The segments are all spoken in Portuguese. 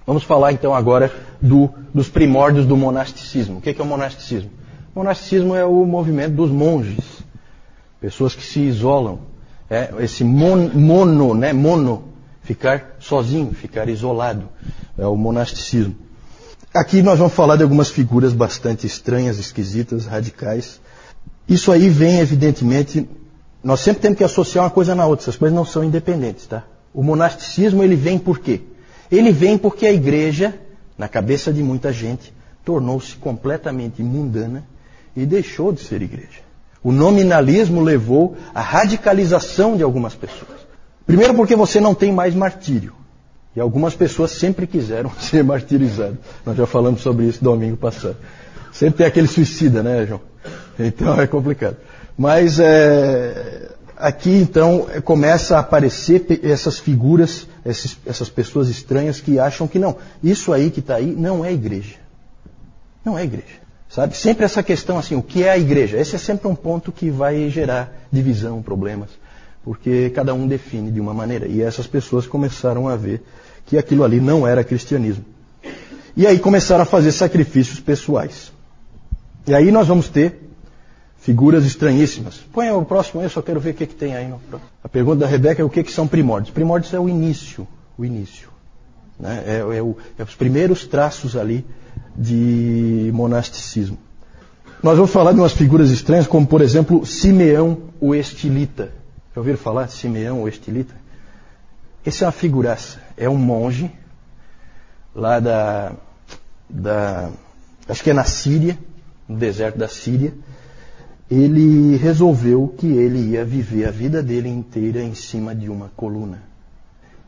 Vamos falar então agora dos primórdios do monasticismo. O que é o monasticismo? O monasticismo é o movimento dos monges, pessoas que se isolam. Esse mono, ficar sozinho, ficar isolado, é o monasticismo. Aqui nós vamos falar de algumas figuras bastante estranhas, esquisitas, radicais. Isso aí vem, evidentemente, nós sempre temos que associar uma coisa na outra, essas coisas não são independentes, tá? O monasticismo, ele vem por quê? Ele vem porque a igreja, na cabeça de muita gente, tornou-se completamente mundana e deixou de ser igreja. O nominalismo levou à radicalização de algumas pessoas. Primeiro porque você não tem mais martírio. E algumas pessoas sempre quiseram ser martirizadas. Nós já falamos sobre isso domingo passado. Sempre tem aquele suicida, né, João? Então é complicado. Mas aqui então começa a aparecer essas figuras, essas pessoas estranhas que acham que não. Isso aí que está aí não é igreja. Não é igreja. Sabe? Sempre essa questão assim, o que é a igreja? Esse é sempre um ponto que vai gerar divisão, problemas, porque cada um define de uma maneira. E essas pessoas começaram a ver que aquilo ali não era cristianismo. E aí começaram a fazer sacrifícios pessoais. E aí nós vamos ter figuras estranhíssimas. Põe o próximo aí, eu só quero ver o que tem aí. A pergunta da Rebeca é o que são primórdios. Primórdios é o início. O início. Né? É os primeiros traços ali de monasticismo. Nós vamos falar de umas figuras estranhas, como por exemplo Simeão o Estilita. Já ouviram falar de Simeão o Estilita? Esse é uma figuraça. É um monge lá acho que é na Síria, no deserto da Síria. Ele resolveu que ele ia viver a vida dele inteira em cima de uma coluna.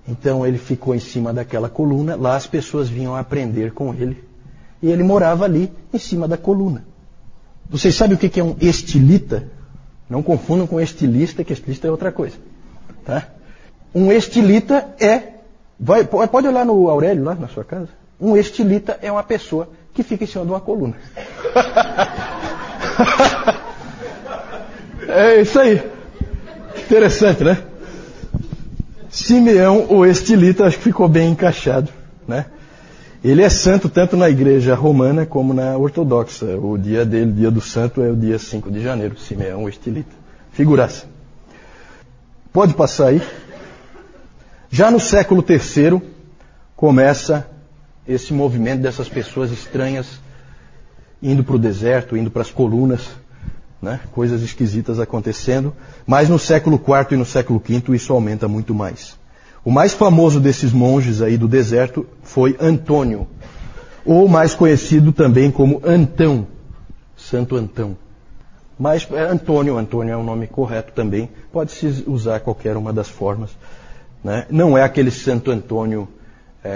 Então ele ficou em cima daquela coluna, lá as pessoas vinham aprender com ele. E ele morava ali, em cima da coluna. Vocês sabem o que é um estilita? Não confundam com estilista, que estilista é outra coisa. Tá? Um estilita pode olhar no Aurélio, lá na sua casa. Um estilita é uma pessoa que fica em cima de uma coluna. É isso aí. Interessante, né? Simeão o Estilita, acho que ficou bem encaixado, né? Ele é santo tanto na igreja romana como na ortodoxa. O dia dele, dia do santo, é o dia 5 de janeiro. Simeão o Estilita. Figuraça. Pode passar aí. Já no século III, começa esse movimento dessas pessoas estranhas indo para o deserto, indo para as colunas, né? Coisas esquisitas acontecendo. Mas no século IV e no século V isso aumenta muito mais. O mais famoso desses monges aí do deserto foi Antônio, ou mais conhecido também como Antão, Santo Antão. Mas Antônio é um nome correto também, pode-se usar qualquer uma das formas. Né? Não é aquele Santo Antônio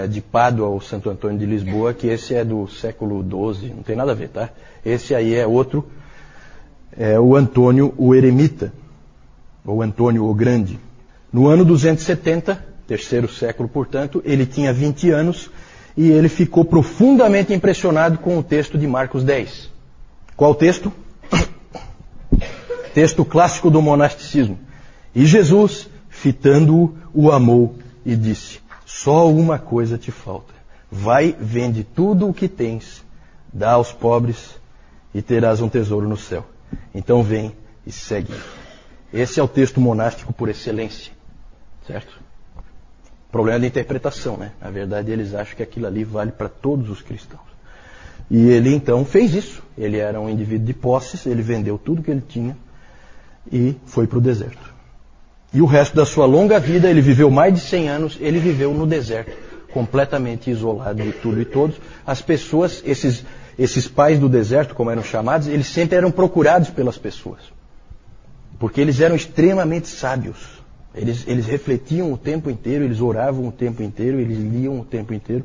de Pádua ou Santo Antônio de Lisboa, que esse é do século XII, não tem nada a ver, tá? Esse aí é outro, é o Antônio o Eremita, ou Antônio o Grande. No ano 270, terceiro século, portanto, ele tinha 20 anos e ele ficou profundamente impressionado com o texto de Marcos 10. Qual texto? Texto clássico do monasticismo. E Jesus, fitando-o, o amou e disse: só uma coisa te falta. Vai, vende tudo o que tens, dá aos pobres e terás um tesouro no céu. Então vem e segue. Esse é o texto monástico por excelência. Certo? Problema de interpretação, né? Na verdade, eles acham que aquilo ali vale para todos os cristãos. E ele então fez isso. Ele era um indivíduo de posses, ele vendeu tudo que ele tinha e foi para o deserto. E o resto da sua longa vida, ele viveu mais de 100 anos, ele viveu no deserto, completamente isolado de tudo e todos. As pessoas, esses pais do deserto, como eram chamados, eles sempre eram procurados pelas pessoas. Porque eles eram extremamente sábios. Eles refletiam o tempo inteiro, eles oravam o tempo inteiro, eles liam o tempo inteiro.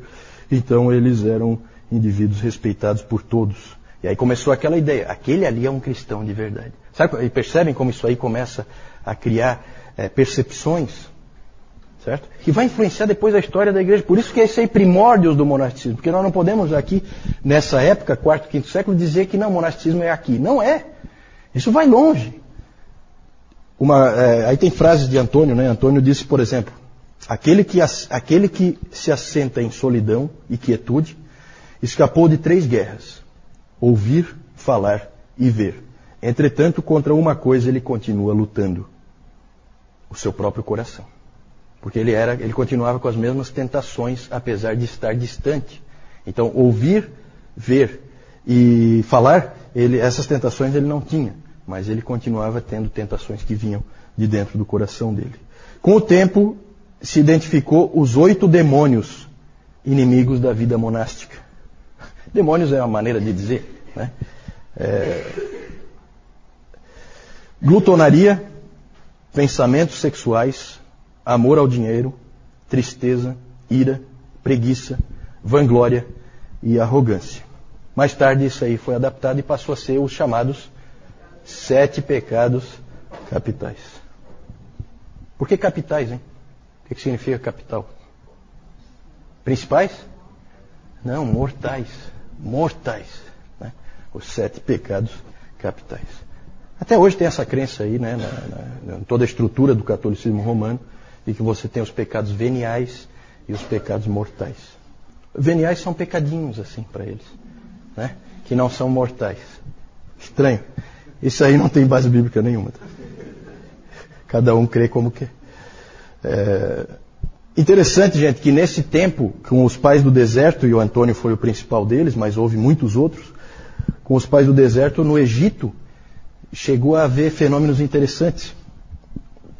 Então eles eram indivíduos respeitados por todos. E aí começou aquela ideia, aquele ali é um cristão de verdade. Sabe, e percebem como isso aí começa a criar percepções, certo? Que vai influenciar depois a história da igreja. Por isso que esse aí primórdios do monasticismo. Porque nós não podemos aqui, nessa época, quarto, quinto século, dizer que não, o monasticismo é aqui. Não é. Isso vai longe. Aí tem frases de Antônio, né? Antônio disse, por exemplo, Aquele que se assenta em solidão e quietude escapou de 3 guerras: ouvir, falar e ver. Entretanto, contra uma coisa ele continua lutando: o seu próprio coração. Porque ele continuava com as mesmas tentações, apesar de estar distante. Então, ouvir, ver e falar, essas tentações ele não tinha, mas ele continuava tendo tentações que vinham de dentro do coração dele. Com o tempo, se identificou os 8 demônios inimigos da vida monástica. Demônios é uma maneira de dizer, né? Glutonaria, pensamentos sexuais, amor ao dinheiro, tristeza, ira, preguiça, vanglória e arrogância. Mais tarde isso aí foi adaptado e passou a ser os chamados 7 pecados capitais. Por que capitais, hein? O que significa capital? Principais? Não, mortais. Mortais. Né? Os 7 pecados capitais. Até hoje tem essa crença aí, né, em toda a estrutura do catolicismo romano, de que você tem os pecados veniais e os pecados mortais. Veniais são pecadinhos, assim, para eles, né? Que não são mortais. Estranho. Isso aí não tem base bíblica nenhuma. Cada um crê como quer. Interessante, gente, que nesse tempo, com os pais do deserto, e o Antônio foi o principal deles, mas houve muitos outros, com os pais do deserto, no Egito, chegou a haver fenômenos interessantes,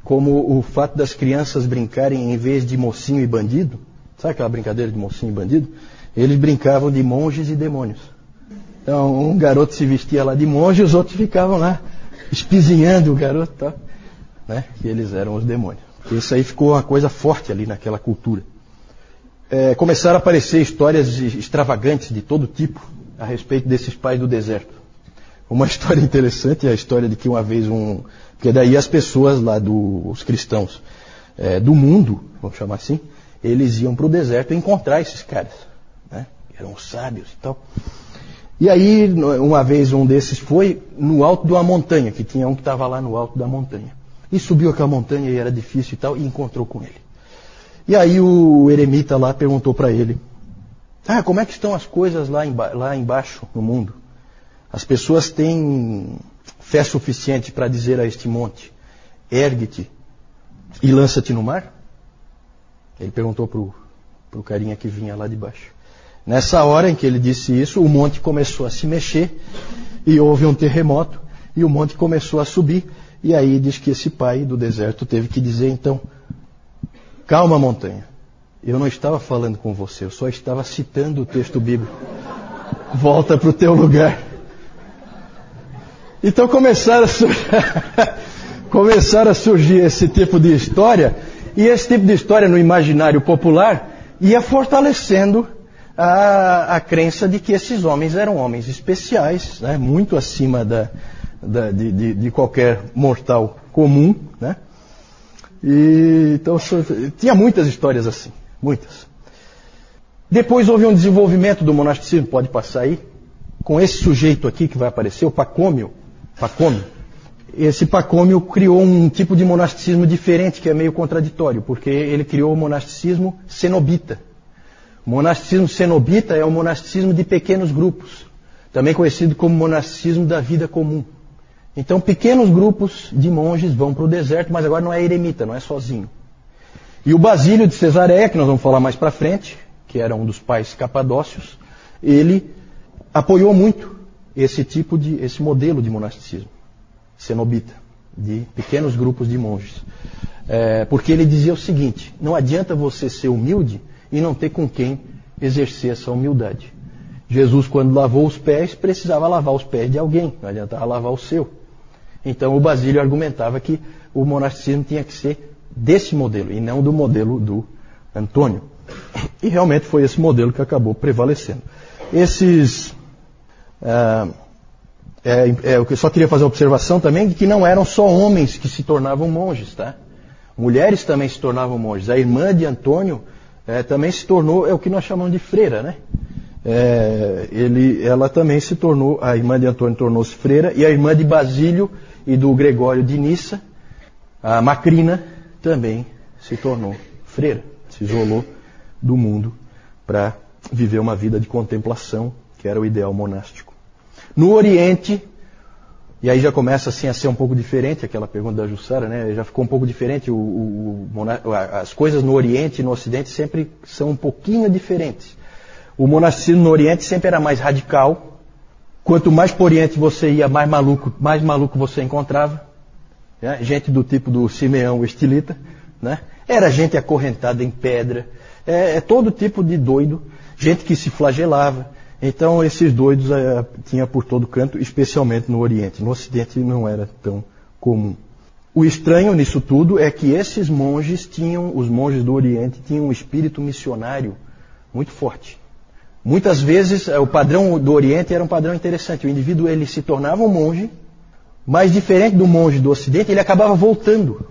como o fato das crianças brincarem, em vez de mocinho e bandido, sabe aquela brincadeira de mocinho e bandido? Eles brincavam de monges e demônios. Então, um garoto se vestia lá de monge, os outros ficavam lá espizinhando o garoto, tá? Né? Que eles eram os demônios. Isso aí ficou uma coisa forte ali naquela cultura. Começaram a aparecer histórias extravagantes de todo tipo a respeito desses pais do deserto. Uma história interessante é a história de que uma vez porque daí as pessoas lá, os cristãos do mundo, vamos chamar assim, eles iam para o deserto encontrar esses caras, né? Eram sábios e tal. E aí, uma vez um desses foi no alto de uma montanha, que tinha um que estava lá no alto da montanha. E subiu aquela montanha e era difícil e tal, e encontrou com ele. E aí o eremita lá perguntou para ele: como é que estão as coisas lá embaixo no mundo? As pessoas têm fé suficiente para dizer a este monte: ergue-te e lança-te no mar? Ele perguntou para o carinha que vinha lá de baixo. Nessa hora em que ele disse isso, o monte começou a se mexer e houve um terremoto e o monte começou a subir. E aí diz que esse pai do deserto teve que dizer então: calma, montanha, eu não estava falando com você, eu só estava citando o texto bíblico. Volta para o teu lugar. Então começaram a surgir esse tipo de história, e esse tipo de história no imaginário popular ia fortalecendo a crença de que esses homens eram homens especiais, né, muito acima de qualquer mortal comum, né? E então tinha muitas histórias assim, muitas. Depois houve um desenvolvimento do monasticismo, pode passar aí, com esse sujeito aqui que vai aparecer, o Pacômio. Esse Pacômio criou um tipo de monasticismo diferente, que é meio contraditório, porque ele criou o monasticismo cenobita. O monasticismo cenobita é o monasticismo de pequenos grupos, também conhecido como monasticismo da vida comum. Então, pequenos grupos de monges vão para o deserto, mas agora não é eremita, não é sozinho. E o Basílio de Cesareia, que nós vamos falar mais para frente, que era um dos pais capadócios, ele apoiou muito esse modelo de monasticismo cenobita, de pequenos grupos de monges. Porque ele dizia o seguinte: não adianta você ser humilde e não ter com quem exercer essa humildade. Jesus, quando lavou os pés, precisava lavar os pés de alguém, não adiantava lavar o seu. Então o Basílio argumentava que o monasticismo tinha que ser desse modelo e não do modelo do Antônio. E realmente foi esse modelo que acabou prevalecendo. Eu só queria fazer uma observação também de que não eram só homens que se tornavam monges, tá? Mulheres também se tornavam monges. A irmã de Antônio também se tornou, o que nós chamamos de freira, né? Ela também se tornou, a irmã de Antônio tornou-se freira, e a irmã de Basílio e do Gregório de Nissa, a Macrina, também se tornou freira, se isolou do mundo para viver uma vida de contemplação, que era o ideal monástico. No Oriente, e aí já começa assim a ser um pouco diferente, aquela pergunta da Jussara, né? Já ficou um pouco diferente. As coisas no Oriente e no Ocidente sempre são um pouquinho diferentes. O monasticismo no Oriente sempre era mais radical. Quanto mais para o Oriente você ia, mais maluco você encontrava. Né? Gente do tipo do Simeão, o estilita. Né? Era gente acorrentada em pedra. Todo tipo de doido. Gente que se flagelava. Então esses doidos tinha por todo canto, especialmente no Oriente. No Ocidente não era tão comum. O estranho nisso tudo é que esses monges os monges do Oriente tinham um espírito missionário muito forte. Muitas vezes o padrão do Oriente era um padrão interessante. O indivíduo ele se tornava um monge, mas diferente do monge do Ocidente, ele acabava voltando.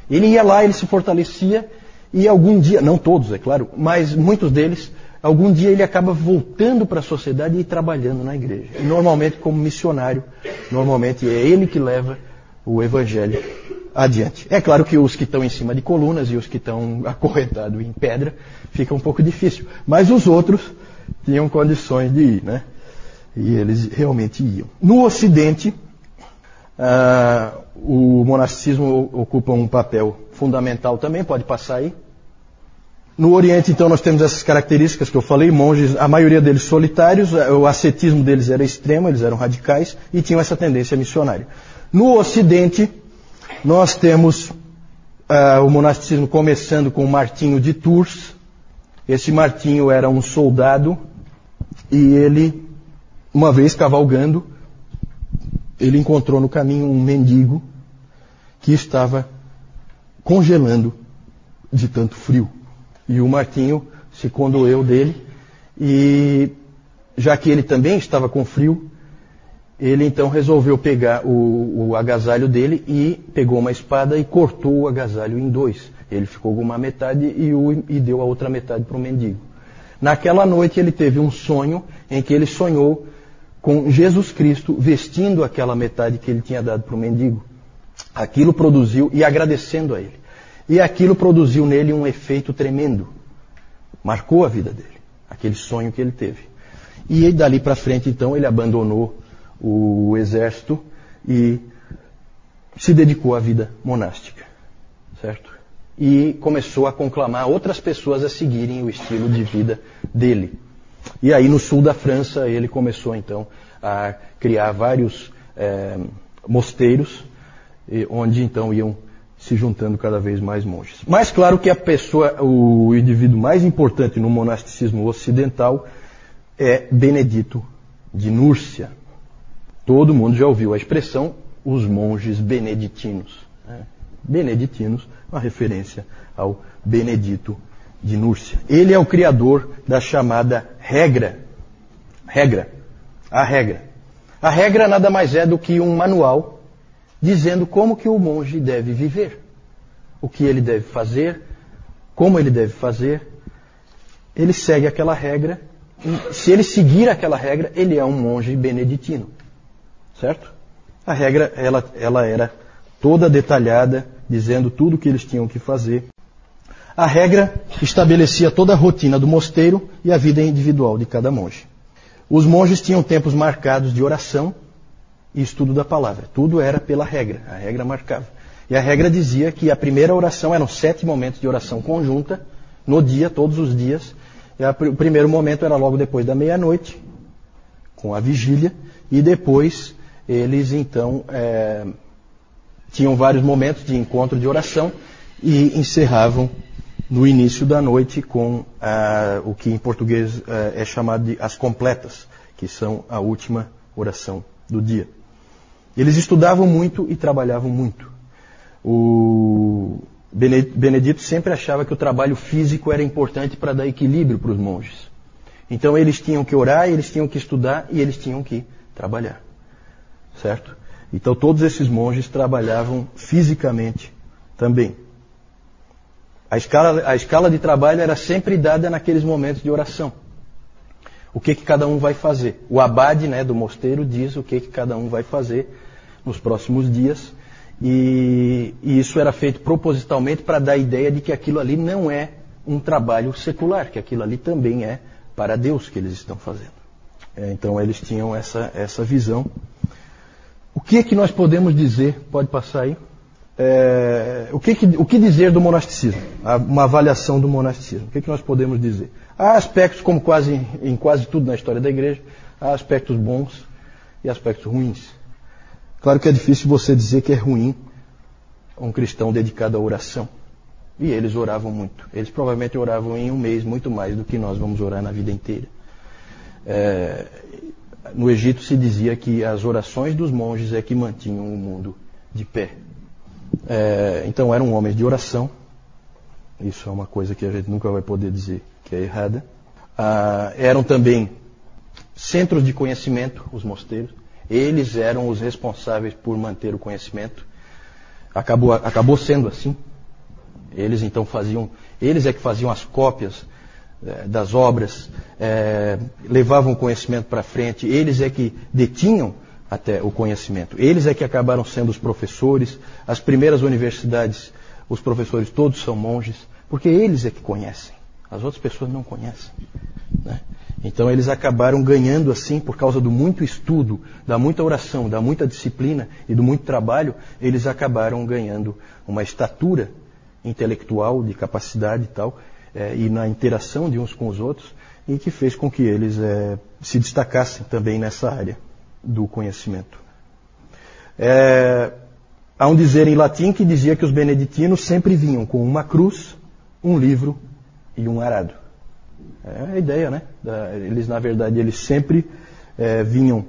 Ele ia lá, ele se fortalecia e algum dia, não todos é claro, mas muitos deles, algum dia ele acaba voltando para a sociedade e trabalhando na igreja. E normalmente como missionário, normalmente é ele que leva o evangelho adiante. É claro que os que estão em cima de colunas e os que estão acorrentados em pedra, fica um pouco difícil. Mas os outros tinham condições de ir, né? E eles realmente iam. No Ocidente, o monasticismo ocupa um papel fundamental também, pode passar aí. No Oriente, então, nós temos essas características que eu falei, monges, a maioria deles solitários, o ascetismo deles era extremo, eles eram radicais e tinham essa tendência missionária. No Ocidente, nós temos o monasticismo começando com Martinho de Tours. Esse Martinho era um soldado e ele, uma vez cavalgando, ele encontrou no caminho um mendigo que estava congelando de tanto frio. E o Martinho se condoeu dele e, já que ele também estava com frio, ele então resolveu pegar o agasalho dele e pegou uma espada e cortou o agasalho em dois. Ele ficou com uma metade e deu a outra metade para o mendigo. Naquela noite ele teve um sonho em que ele sonhou com Jesus Cristo vestindo aquela metade que ele tinha dado para o mendigo. Aquilo produziu, e agradecendo a ele. E aquilo produziu nele um efeito tremendo. Marcou a vida dele, aquele sonho que ele teve. E dali para frente, então, ele abandonou o exército e se dedicou à vida monástica, certo? E começou a conclamar outras pessoas a seguirem o estilo de vida dele. E aí no sul da França ele começou então a criar vários mosteiros, onde então iam se juntando cada vez mais monges. Mas claro que o indivíduo mais importante no monasticismo ocidental é Benedito de Núrcia. Todo mundo já ouviu a expressão os monges beneditinos. Beneditinos, uma referência ao Benedito de Núrcia. Ele é o criador da chamada regra. A regra nada mais é do que um manual dizendo como que o monge deve viver, o que ele deve fazer, como ele deve fazer. Ele segue aquela regra. Se ele seguir aquela regra, ele é um monge beneditino. Certo? A regra, ela era toda detalhada, dizendo tudo o que eles tinham que fazer. A regra estabelecia toda a rotina do mosteiro e a vida individual de cada monge. Os monges tinham tempos marcados de oração e estudo da palavra. Tudo era pela regra. A regra marcava. E a regra dizia que a primeira oração eram 7 momentos de oração conjunta, no dia, todos os dias. E o primeiro momento era logo depois da meia-noite, com a vigília, e depois eles então tinham vários momentos de encontro de oração e encerravam no início da noite com o que em português é chamado de as completas, que são a última oração do dia. Eles estudavam muito e trabalhavam muito. O Benedito sempre achava que o trabalho físico era importante para dar equilíbrio para os monges. Então eles tinham que orar, eles tinham que estudar e eles tinham que trabalhar. Certo? Então todos esses monges trabalhavam fisicamente também. A escala de trabalho era sempre dada naqueles momentos de oração. O que cada um vai fazer? O abade, do mosteiro diz o que cada um vai fazer nos próximos dias. E isso era feito propositalmente para dar a ideia de que aquilo ali não é um trabalho secular, que aquilo ali também é para Deus que eles estão fazendo. Então eles tinham essa visão. O que é que nós podemos dizer? Pode passar aí. O que dizer do monasticismo? Uma avaliação do monasticismo. O que nós podemos dizer? Há aspectos, como em quase tudo na história da igreja, há aspectos bons e aspectos ruins. Claro que é difícil você dizer que é ruim um cristão dedicado à oração. E eles oravam muito. Eles provavelmente oravam em um mês muito mais do que nós vamos orar na vida inteira. No Egito se dizia que as orações dos monges é que mantinham o mundo de pé. Então eram homens de oração. Isso é uma coisa que a gente nunca vai poder dizer que é errada. Eram também centros de conhecimento, os mosteiros. Eles eram os responsáveis por manter o conhecimento. Acabou sendo assim. Eles então eles é que faziam as cópias das obras, levavam o conhecimento para frente, eles é que detinham até o conhecimento. Eles é que acabaram sendo os professores. As primeiras universidades, os professores todos são monges, porque eles é que conhecem. As outras pessoas não conhecem, né? Então eles acabaram ganhando assim, por causa do muito estudo, da muita oração, da muita disciplina e do muito trabalho, eles acabaram ganhando uma estatura intelectual, de capacidade e tal, e na interação de uns com os outros, e que fez com que eles se destacassem também nessa área do conhecimento. Há um dizer em latim que dizia que os beneditinos sempre vinham com uma cruz, um livro e um arado. É a ideia, né? Eles, na verdade, eles sempre vinham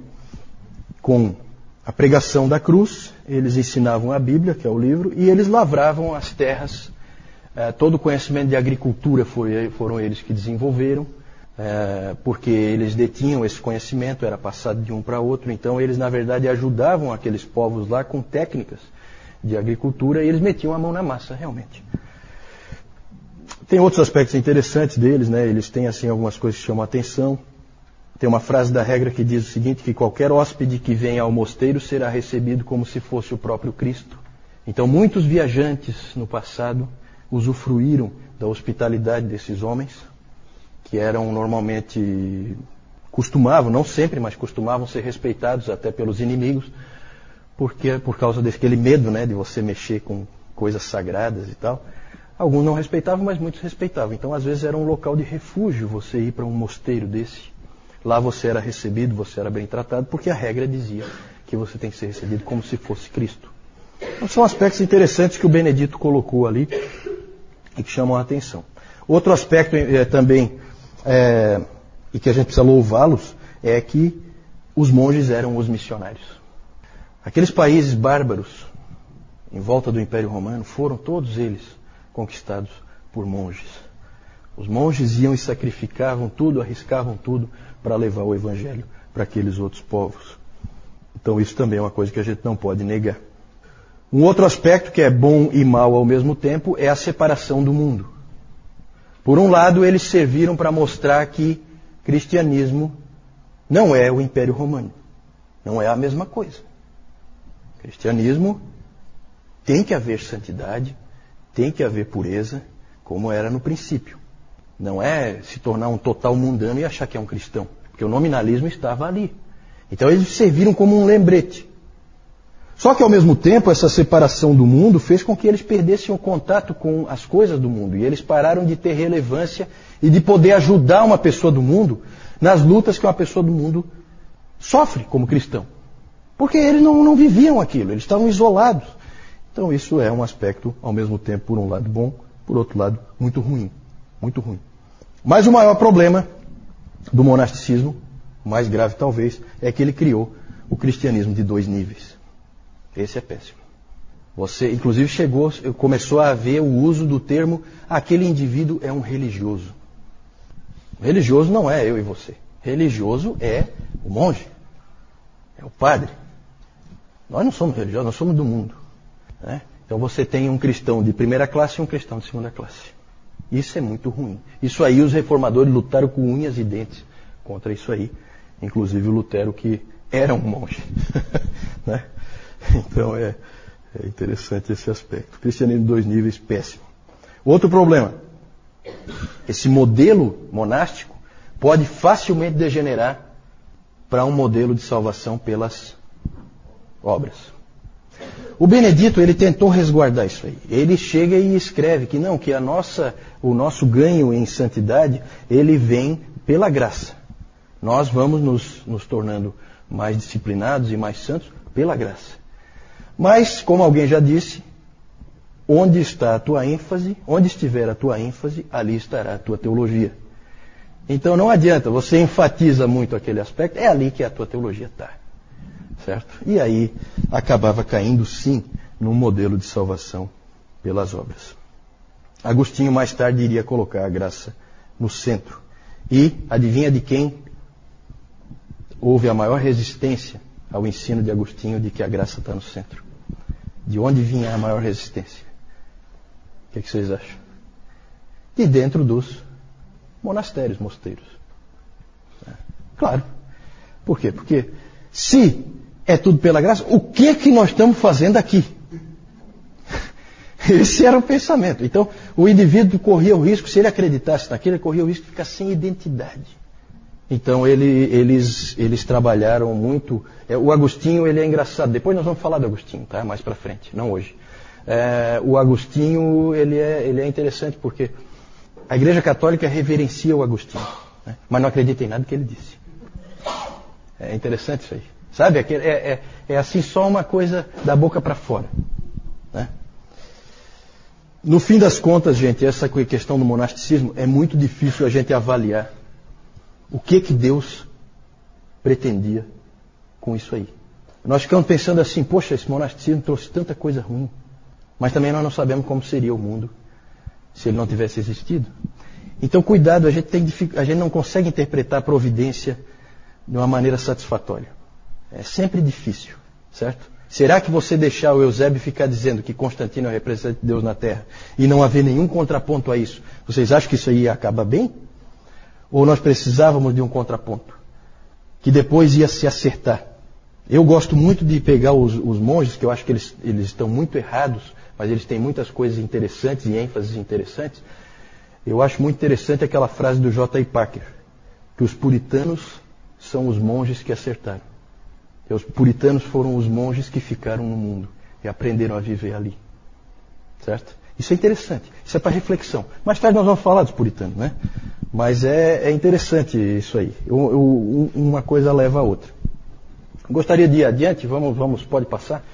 com a pregação da cruz, eles ensinavam a Bíblia, que é o livro, e eles lavravam as terras. Todo o conhecimento de agricultura foram eles que desenvolveram, porque eles detinham esse conhecimento, era passado de um para outro, então eles, na verdade, ajudavam aqueles povos lá com técnicas de agricultura e eles metiam a mão na massa, realmente. Tem outros aspectos interessantes deles, né? Eles têm assim algumas coisas que chamam a atenção. Tem uma frase da regra que diz o seguinte, que qualquer hóspede que venha ao mosteiro será recebido como se fosse o próprio Cristo. Então muitos viajantes no passado usufruíram da hospitalidade desses homens, que eram normalmente, não sempre, mas costumavam ser respeitados até pelos inimigos, porque por causa daquele medo, né, de você mexer com coisas sagradas e tal. Alguns não respeitavam, mas muitos respeitavam. Então, às vezes, era um local de refúgio você ir para um mosteiro desse. Lá você era recebido, você era bem tratado, porque a regra dizia que você tem que ser recebido como se fosse Cristo. Então, são aspectos interessantes que o Benedito colocou ali e que chamam a atenção. Outro aspecto também, e que a gente precisa louvá-los, é que os monges eram os missionários. Aqueles países bárbaros em volta do Império Romano foram todos eles conquistados por monges. Os monges iam e sacrificavam tudo, arriscavam tudo para levar o Evangelho para aqueles outros povos. Então isso também é uma coisa que a gente não pode negar. Um outro aspecto que é bom e mal ao mesmo tempo é a separação do mundo. Por um lado, eles serviram para mostrar que cristianismo não é o Império Romano. Não é a mesma coisa. Cristianismo tem que haver santidade, tem que haver pureza, como era no princípio. Não é se tornar um total mundano e achar que é um cristão, porque o nominalismo estava ali. Então eles serviram como um lembrete. Só que ao mesmo tempo essa separação do mundo fez com que eles perdessem o contato com as coisas do mundo. E eles pararam de ter relevância e de poder ajudar uma pessoa do mundo nas lutas que uma pessoa do mundo sofre como cristão. Porque eles não viviam aquilo, eles estavam isolados. Então isso é um aspecto, ao mesmo tempo, por um lado bom, por outro lado, muito ruim. Muito ruim. Mas o maior problema do monasticismo, o mais grave talvez, é que ele criou o cristianismo de 2 níveis. Esse é péssimo. Você, inclusive, começou a haver o uso do termo, aquele indivíduo é um religioso. Religioso não é eu e você. Religioso é o monge, é o padre. Nós não somos religiosos, nós somos do mundo. Né? Então você tem um cristão de primeira classe e um cristão de segunda classe. Isso é muito ruim. Isso aí os reformadores lutaram com unhas e dentes contra isso aí. Inclusive o Lutero, que era um monge. Né? Então É interessante esse aspecto. Cristianismo em 2 níveis, péssimo. Outro problema. Esse modelo monástico pode facilmente degenerar para um modelo de salvação pelas obras. O Benedito, ele tentou resguardar isso aí. Ele chega e escreve que não, que o nosso ganho em santidade, ele vem pela graça. Nós vamos nos tornando mais disciplinados e mais santos pela graça. Mas, como alguém já disse, onde está a tua ênfase, onde estiver a tua ênfase, ali estará a tua teologia. Então não adianta, você enfatiza muito aquele aspecto, é ali que a tua teologia está. Certo? E aí acabava caindo sim num modelo de salvação pelas obras. Agostinho mais tarde iria colocar a graça no centro. E adivinha de quem houve a maior resistência ao ensino de Agostinho de que a graça está no centro? De onde vinha a maior resistência? O que vocês acham? De dentro dos monastérios, mosteiros. Claro. Por quê? Porque se é tudo pela graça, o que nós estamos fazendo aqui? Esse era o pensamento. Então, o indivíduo corria o risco, se ele acreditasse naquilo, ele corria o risco de ficar sem identidade. Então, eles trabalharam muito. O Agostinho, ele é engraçado. Depois nós vamos falar do Agostinho, tá? Mais para frente, não hoje. O Agostinho, ele é interessante porque a Igreja Católica reverencia o Agostinho, né? Mas não acredita em nada que ele disse. É interessante isso aí. Sabe? É assim só uma coisa da boca para fora, né? No fim das contas, gente, essa questão do monasticismo é muito difícil a gente avaliar o que Deus pretendia com isso aí. Nós ficamos pensando assim, poxa, esse monasticismo trouxe tanta coisa ruim, mas também nós não sabemos como seria o mundo se ele não tivesse existido. Então, cuidado, a gente não consegue interpretar a providência de uma maneira satisfatória. É sempre difícil, certo? Será que você deixar o Eusébio ficar dizendo que Constantino é o representante de Deus na Terra e não haver nenhum contraponto a isso, vocês acham que isso aí acaba bem? Ou nós precisávamos de um contraponto que depois ia se acertar? Eu gosto muito de pegar os monges, que eu acho que eles estão muito errados, mas eles têm muitas coisas interessantes e ênfases interessantes. Eu acho muito interessante aquela frase do J.I. Packer, que os puritanos são os monges que acertaram. E os puritanos foram os monges que ficaram no mundo e aprenderam a viver ali. Certo? Isso é interessante, isso é para reflexão. Mais tarde nós vamos falar dos puritanos, né? Mas é interessante isso aí. Uma coisa leva a outra. Gostaria de ir adiante, pode passar.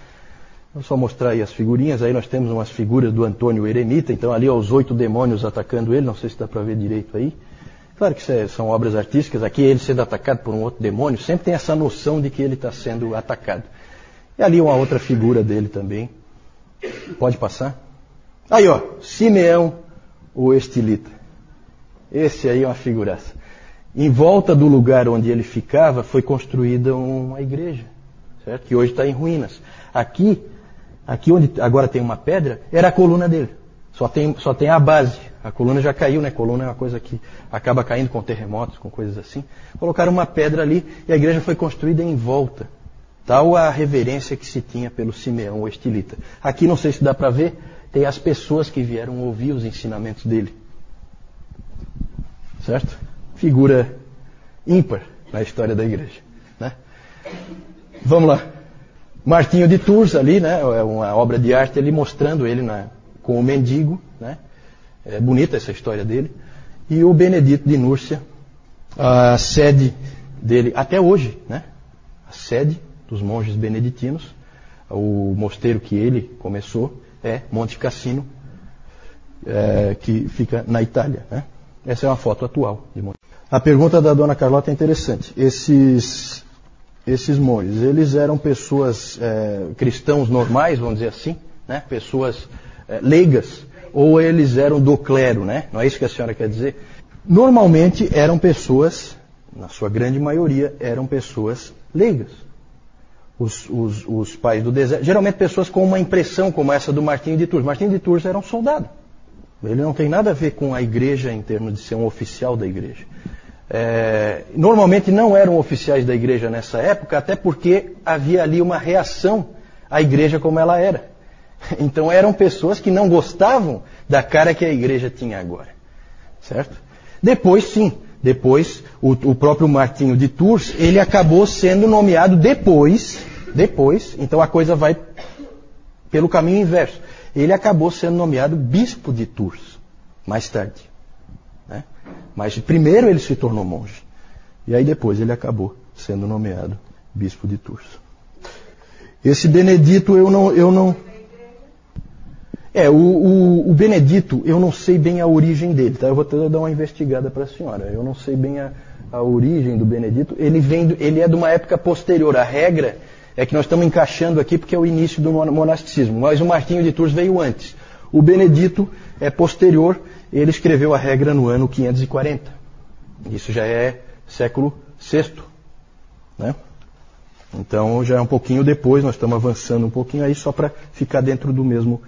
Vou só mostrar aí as figurinhas. Aí nós temos umas figuras do Antônio Eremita. Então ali os 8 demônios atacando ele. Não sei se dá para ver direito aí. Claro que são obras artísticas. Aqui ele sendo atacado por um outro demônio. Sempre tem essa noção de que ele está sendo atacado. E ali uma outra figura dele também. Pode passar. Aí ó, Simeão o Estilita. Esse aí é uma figuraça. Em volta do lugar onde ele ficava foi construída uma igreja, certo? Que hoje está em ruínas. Aqui onde agora tem uma pedra, era a coluna dele. Só tem a base. A coluna já caiu, né? A coluna é uma coisa que acaba caindo com terremotos, com coisas assim. Colocaram uma pedra ali e a igreja foi construída em volta. Tal a reverência que se tinha pelo Simeão o Estilita. Aqui não sei se dá para ver, tem as pessoas que vieram ouvir os ensinamentos dele. Certo? Figura ímpar na história da igreja, né? Vamos lá. Martinho de Tours ali, né? É uma obra de arte ali mostrando ele com o mendigo, né? É bonita essa história dele. E o Benedito de Núrcia, a sede dele até hoje, né? A sede dos monges beneditinos, o mosteiro que ele começou é Monte Cassino, que fica na Itália, né? Essa é uma foto atual de Monte. A pergunta da dona Carlota é interessante. Esses monges, eles eram pessoas cristãos normais, vamos dizer assim, né? Pessoas leigas, ou eles eram do clero, né? Não é isso que a senhora quer dizer? Normalmente eram pessoas, na sua grande maioria, eram pessoas leigas. Os pais do deserto, geralmente pessoas com uma impressão como essa do Martinho de Tours. Martinho de Tours era um soldado. Ele não tem nada a ver com a igreja em termos de ser um oficial da igreja. Normalmente não eram oficiais da igreja nessa época, até porque havia ali uma reação à igreja como ela era. Então eram pessoas que não gostavam da cara que a igreja tinha agora. Certo? Depois, sim. Depois, o próprio Martinho de Tours, ele acabou sendo nomeado depois, então a coisa vai pelo caminho inverso. Ele acabou sendo nomeado bispo de Tours, mais tarde. Né? Mas primeiro ele se tornou monge. E aí depois ele acabou sendo nomeado bispo de Tours. Esse Benedito eu não... O Benedito, eu não sei bem a origem dele, tá? Eu vou dar uma investigada para a senhora. Eu não sei bem a origem do Benedito. Ele é de uma época posterior. A regra é que nós estamos encaixando aqui porque é o início do monasticismo. Mas o Martinho de Tours veio antes. O Benedito é posterior. Ele escreveu a regra no ano 540. Isso já é século VI. Né? Então já é um pouquinho depois. Nós estamos avançando um pouquinho aí só para ficar dentro do mesmo